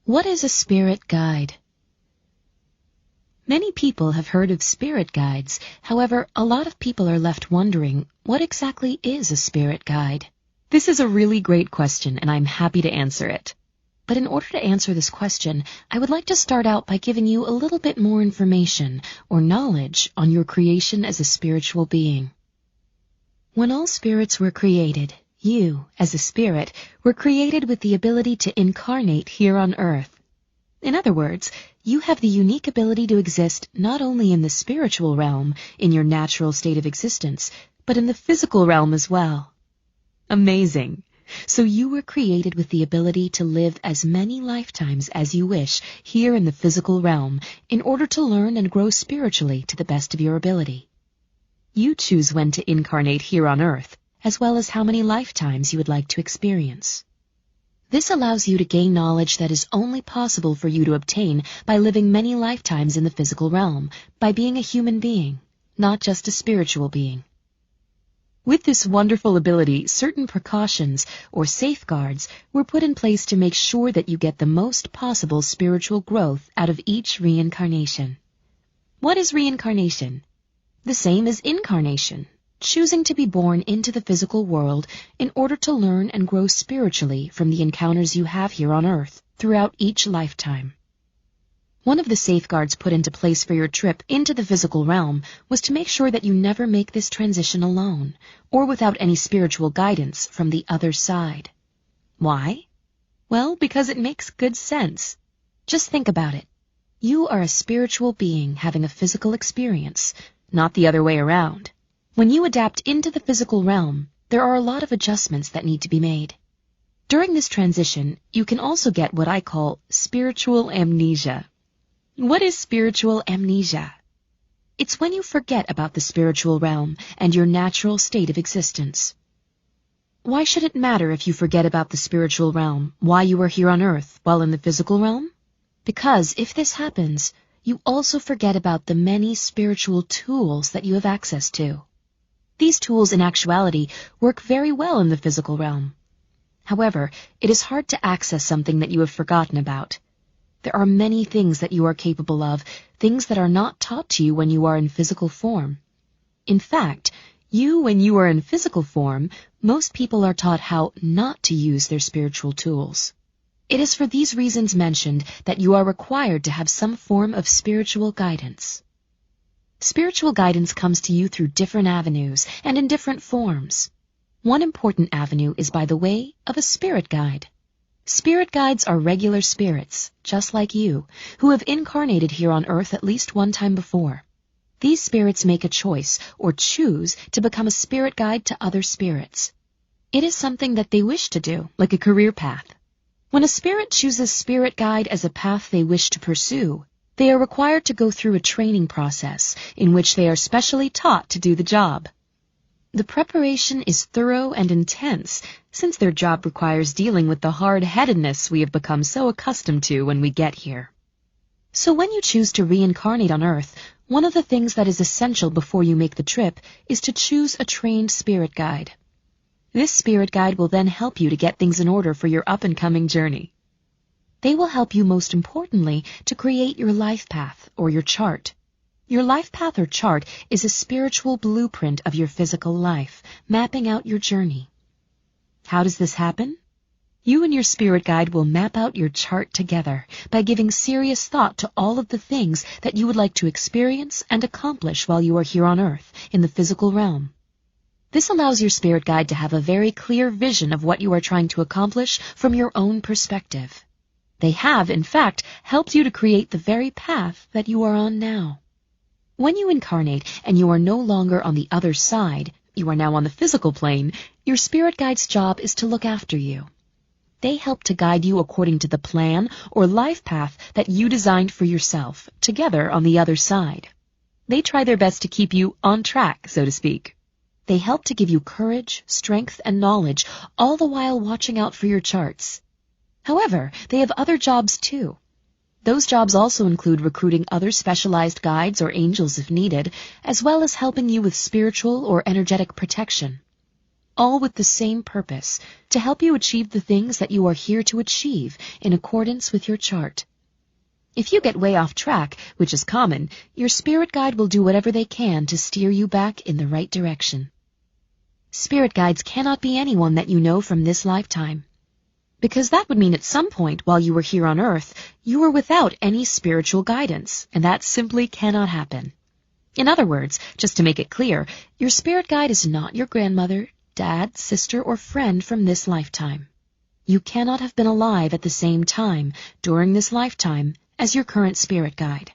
What is a spirit guide? Many people have heard of spirit guides. However, a lot of people are left wondering, what exactly is a spirit guide? This is a really great question, and I'm happy to answer it. But in order to answer this question, I would like to start out by giving you a little bit more information or knowledge on your creation as a spiritual being. When all spirits were created, you, as a spirit, were created with the ability to incarnate here on earth. In other words, you have the unique ability to exist not only in the spiritual realm, in your natural state of existence, but in the physical realm as well. Amazing! So you were created with the ability to live as many lifetimes as you wish here in the physical realm in order to learn and grow spiritually to the best of your ability. You choose when to incarnate here on earth, as well as how many lifetimes you would like to experience. This allows you to gain knowledge that is only possible for you to obtain by living many lifetimes in the physical realm, by being a human being, not just a spiritual being. With this wonderful ability, certain precautions or safeguards were put in place to make sure that you get the most possible spiritual growth out of each reincarnation. What is reincarnation? The same as incarnation, choosing to be born into the physical world in order to learn and grow spiritually from the encounters you have here on earth throughout each lifetime. One of the safeguards put into place for your trip into the physical realm was to make sure that you never make this transition alone or without any spiritual guidance from the other side. Why? Well, because it makes good sense. Just think about it. You are a spiritual being having a physical experience, not the other way around. When you adapt into the physical realm, there are a lot of adjustments that need to be made. During this transition, you can also get what I call spiritual amnesia. What is spiritual amnesia? It's when you forget about the spiritual realm and your natural state of existence. Why should it matter if you forget about the spiritual realm, why you are here on earth, while in the physical realm? Because if this happens, you also forget about the many spiritual tools that you have access to. These tools, in actuality, work very well in the physical realm. However, it is hard to access something that you have forgotten about. There are many things that you are capable of, things that are not taught to you when you are in physical form. In fact, when you are in physical form, most people are taught how not to use their spiritual tools. It is for these reasons mentioned that you are required to have some form of spiritual guidance. Spiritual guidance comes to you through different avenues and in different forms. One important avenue is by the way of a spirit guide. Spirit guides are regular spirits, just like you, who have incarnated here on earth at least one time before. These spirits make a choice or choose to become a spirit guide to other spirits. It is something that they wish to do, like a career path. When a spirit chooses spirit guide as a path they wish to pursue, they are required to go through a training process in which they are specially taught to do the job. The preparation is thorough and intense, since their job requires dealing with the hard-headedness we have become so accustomed to when we get here. So when you choose to reincarnate on Earth, one of the things that is essential before you make the trip is to choose a trained spirit guide. This spirit guide will then help you to get things in order for your up-and-coming journey. They will help you most importantly to create your life path or your chart. Your life path or chart is a spiritual blueprint of your physical life, mapping out your journey. How does this happen? You and your spirit guide will map out your chart together by giving serious thought to all of the things that you would like to experience and accomplish while you are here on Earth in the physical realm. This allows your spirit guide to have a very clear vision of what you are trying to accomplish from your own perspective. They have, in fact, helped you to create the very path that you are on now. When you incarnate and you are no longer on the other side, you are now on the physical plane, your spirit guide's job is to look after you. They help to guide you according to the plan or life path that you designed for yourself, together on the other side. They try their best to keep you on track, so to speak. They help to give you courage, strength, and knowledge, all the while watching out for your charts. However, they have other jobs too. Those jobs also include recruiting other specialized guides or angels if needed, as well as helping you with spiritual or energetic protection. all with the same purpose, to help you achieve the things that you are here to achieve in accordance with your chart. If you get way off track, which is common, your spirit guide will do whatever they can to steer you back in the right direction. Spirit guides cannot be anyone that you know from this lifetime, because that would mean at some point while you were here on Earth, you were without any spiritual guidance, and that simply cannot happen. In other words, just to make it clear, your spirit guide is not your grandmother, dad, sister, or friend from this lifetime. You cannot have been alive at the same time during this lifetime as your current spirit guide.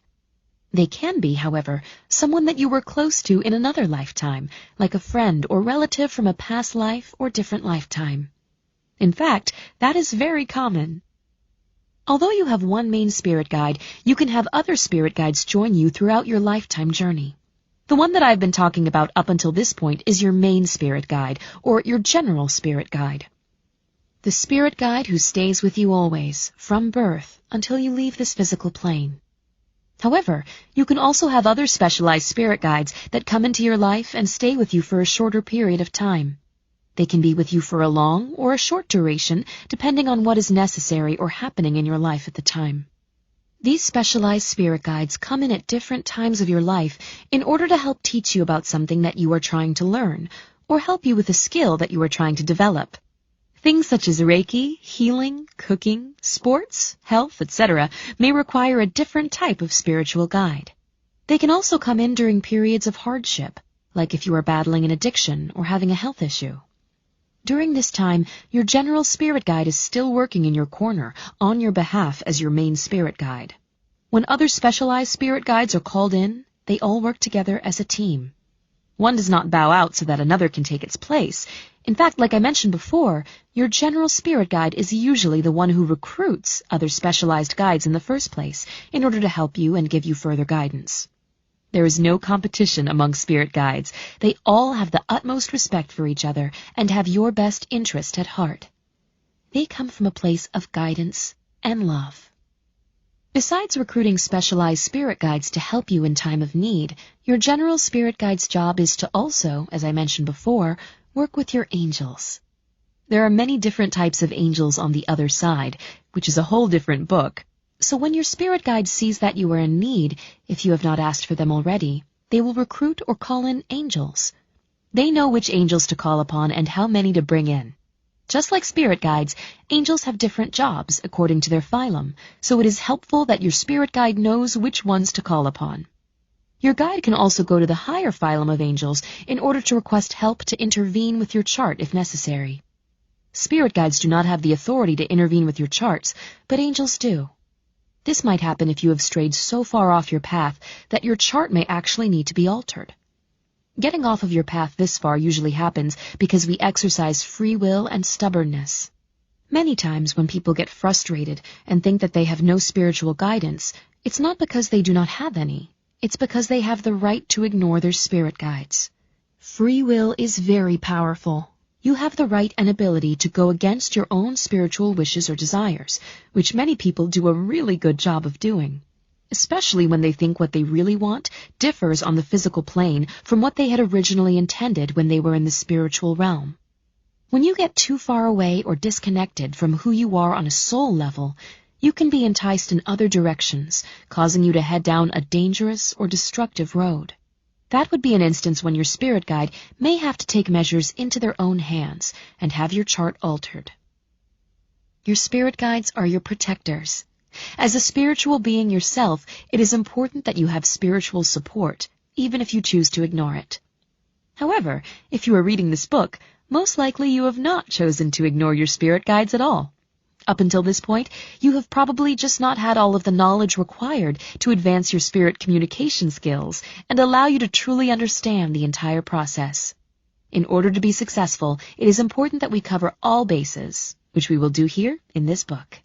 They can be, however, someone that you were close to in another lifetime, like a friend or relative from a past life or different lifetime. In fact, that is very common. Although you have one main spirit guide, you can have other spirit guides join you throughout your lifetime journey. The one that I've been talking about up until this point is your main spirit guide, or your general spirit guide. The spirit guide who stays with you always, from birth until you leave this physical plane. However, you can also have other specialized spirit guides that come into your life and stay with you for a shorter period of time. They can be with you for a long or a short duration, depending on what is necessary or happening in your life at the time. These specialized spirit guides come in at different times of your life in order to help teach you about something that you are trying to learn, or help you with a skill that you are trying to develop. Things such as Reiki, healing, cooking, sports, health, etc. may require a different type of spiritual guide. They can also come in during periods of hardship, like if you are battling an addiction or having a health issue. During this time, your general spirit guide is still working in your corner, on your behalf as your main spirit guide. When other specialized spirit guides are called in, they all work together as a team. One does not bow out so that another can take its place. In fact, like I mentioned before, your general spirit guide is usually the one who recruits other specialized guides in the first place in order to help you and give you further guidance. There is no competition among spirit guides. They all have the utmost respect for each other and have your best interest at heart. They come from a place of guidance and love. Besides recruiting specialized spirit guides to help you in time of need, your general spirit guide's job is to also, as I mentioned before, work with your angels. There are many different types of angels on the other side, which is a whole different book. So when your spirit guide sees that you are in need, if you have not asked for them already, they will recruit or call in angels. They know which angels to call upon and how many to bring in. Just like spirit guides, angels have different jobs according to their phylum, so it is helpful that your spirit guide knows which ones to call upon. Your guide can also go to the higher phylum of angels in order to request help to intervene with your chart if necessary. Spirit guides do not have the authority to intervene with your charts, but angels do. This might happen if you have strayed so far off your path that your chart may actually need to be altered. Getting off of your path this far usually happens because we exercise free will and stubbornness. Many times when people get frustrated and think that they have no spiritual guidance, it's not because they do not have any. It's because they have the right to ignore their spirit guides. Free will is very powerful. You have the right and ability to go against your own spiritual wishes or desires, which many people do a really good job of doing, especially when they think what they really want differs on the physical plane from what they had originally intended when they were in the spiritual realm. When you get too far away or disconnected from who you are on a soul level, you can be enticed in other directions, causing you to head down a dangerous or destructive road. That would be an instance when your spirit guide may have to take measures into their own hands and have your chart altered. Your spirit guides are your protectors. As a spiritual being yourself, it is important that you have spiritual support, even if you choose to ignore it. However, if you are reading this book, most likely you have not chosen to ignore your spirit guides at all. Up until this point, you have probably just not had all of the knowledge required to advance your spirit communication skills and allow you to truly understand the entire process. In order to be successful, it is important that we cover all bases, which we will do here in this book.